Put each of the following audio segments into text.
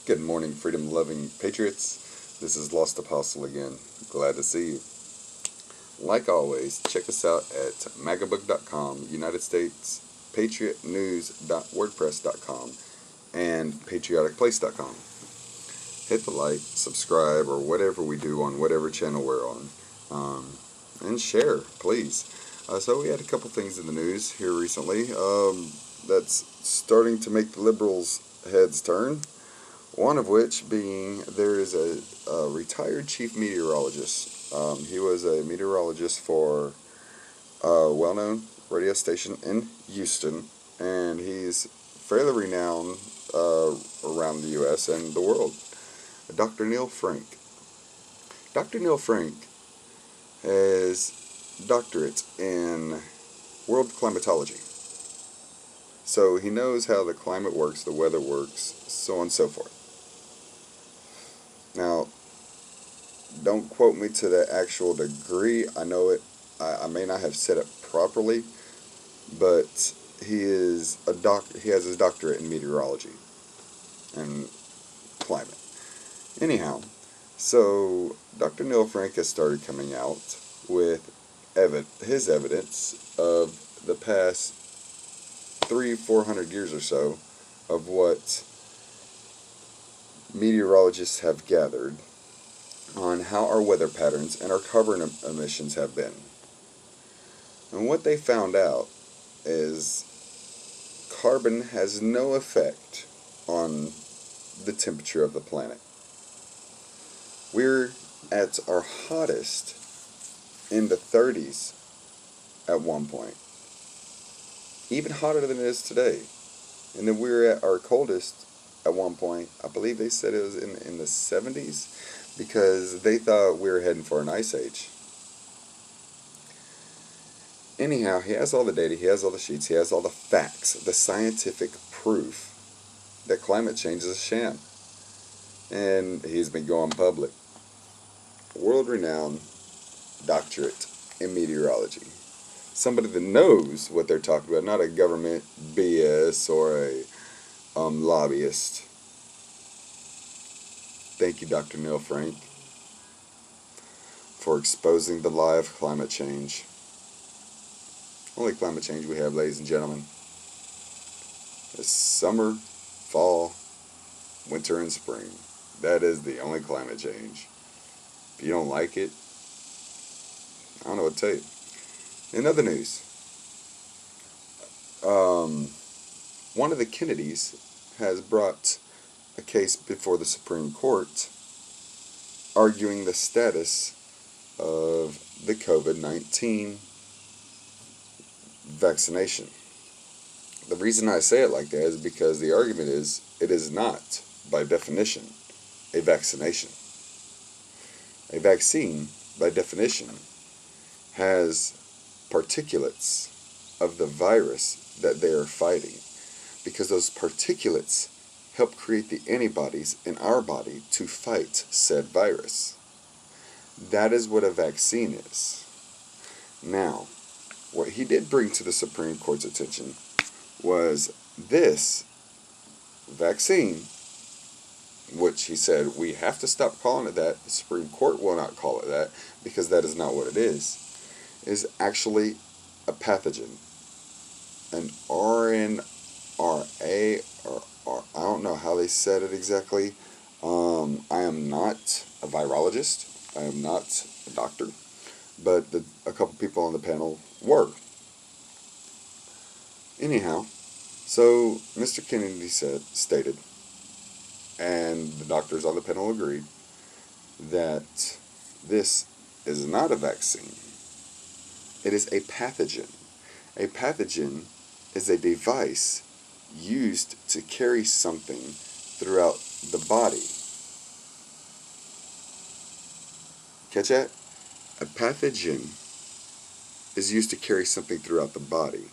Good morning, freedom-loving patriots. This is Lost Apostle again. Glad to see you. Like always, check us out at magabook.com, United States patriotnews.wordpress.com, and patrioticplace.com. Hit the like, subscribe, or whatever we do on whatever channel we're on, and share, please. So we had a couple things in the news here recently that's starting to make the liberals' heads turn. One of which being there is a retired chief meteorologist. He was a meteorologist for a well-known radio station in Houston, and he's fairly renowned around the U.S. and the world. Dr. Neil Frank. Dr. Neil Frank has doctorates in world climatology. So he knows how the climate works, the weather works, so on and so forth. Now, don't quote me to the actual degree. I know it. I may not have said it properly, but he is a doctor. He has his doctorate in meteorology and climate. Anyhow, so Dr. Neil Frank has started coming out with his evidence of the past 300-400 years or so of what meteorologists have gathered on how our weather patterns and our carbon emissions have been. And what they found out is carbon has no effect on the temperature of the planet. We're at our hottest in the 30s at one point, even hotter than it is today. And then we're at our coldest at one point. I believe they said it was in the 70s because they thought we were heading for an ice age. Anyhow, he has all the data, he has all the sheets, he has all the facts, the scientific proof that climate change is a sham. And he's been going public. World-renowned doctorate in meteorology. Somebody that knows what they're talking about, not a government BS or a lobbyist. Thank you, Dr. Neil Frank, for exposing the lie of climate change. Only climate change we have, ladies and gentlemen, is summer, fall, winter, and spring. That is the only climate change. If you don't like it, I don't know what to tell you. In other news, one of the Kennedys has brought a case before the Supreme Court arguing the status of the COVID-19 vaccination. The reason I say it like that is because the argument is it is not, by definition, a vaccination. A vaccine, by definition, has particulates of the virus that they are fighting, because those particulates help create the antibodies in our body to fight said virus. That is what a vaccine is. Now, what he did bring to the Supreme Court's attention was this vaccine, which he said we have to stop calling it that. The Supreme Court will not call it that because that is not what it is actually a pathogen, an RNRA, or I don't know how they said it exactly. I am not a virologist. I am not a doctor, but a couple people on the panel were. Anyhow, so Mr. Kennedy stated, and the doctors on the panel agreed, that this is not a vaccine. It is a pathogen. A pathogen is a device used to carry something throughout the body. Catch that? A pathogen is used to carry something throughout the body.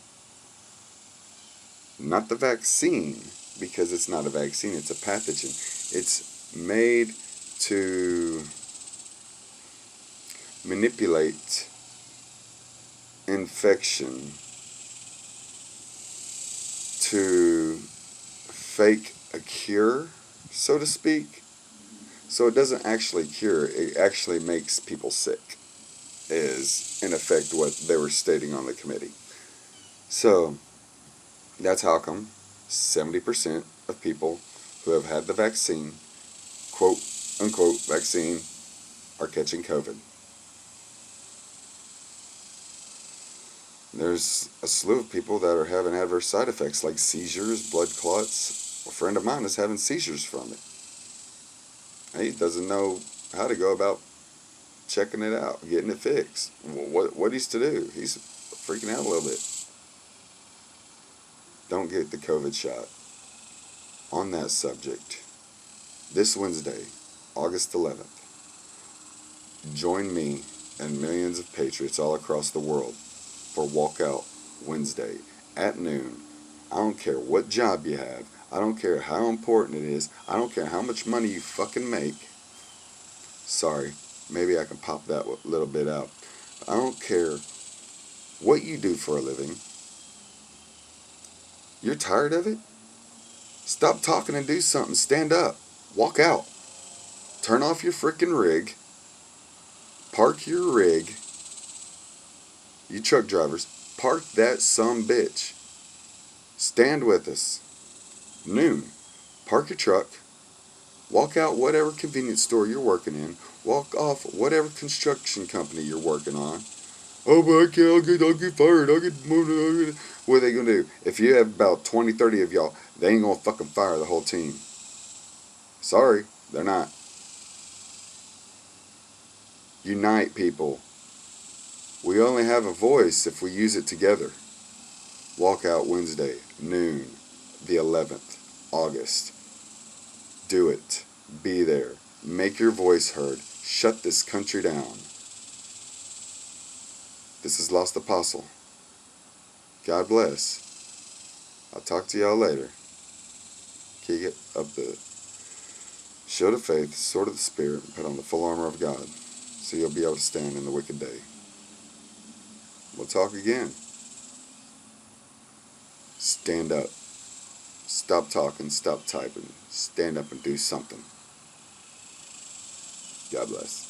Not the vaccine, because it's not a vaccine, it's a pathogen. It's made to manipulate infection, to fake a cure, so to speak. So it doesn't actually cure, it actually makes people sick, is in effect what they were stating on the committee. So that's how come 70% of people who have had the vaccine, quote unquote vaccine, are catching COVID. There's a slew of people that are having adverse side effects like seizures, blood clots. A friend of mine is having seizures from it. He doesn't know how to go about checking it out, getting it fixed. What he's to do? He's freaking out a little bit. Don't get the COVID shot. On that subject, this Wednesday, August 11th, join me and millions of patriots all across the world for Walkout Wednesday at noon. I don't care what job you have. I don't care how important it is. I don't care how much money you fucking make. Sorry, maybe I can pop that little bit out. I don't care what you do for a living. You're tired of it? Stop talking and do something. Stand up. Walk out. Turn off your frickin' rig. Park your rig. You truck drivers, park that bitch. Stand with us. Noon. Park your truck. Walk out whatever convenience store you're working in. Walk off whatever construction company you're working on. Oh, but I can't, I'll get fired. I'll get moved. What are they going to do? If you have about 20, 30 of y'all, they ain't going to fucking fire the whole team. Sorry, they're not. Unite, people. We only have a voice if we use it together. Walkout Wednesday, noon, the 11th, August. Do it. Be there. Make your voice heard. Shut this country down. This is Lost Apostle. God bless. I'll talk to y'all later. Keep up the shield of faith, sword of the Spirit, and put on the full armor of God, so you'll be able to stand in the wicked day. We'll talk again. Stand up. Stop talking, stop typing. Stand up and do something. God bless.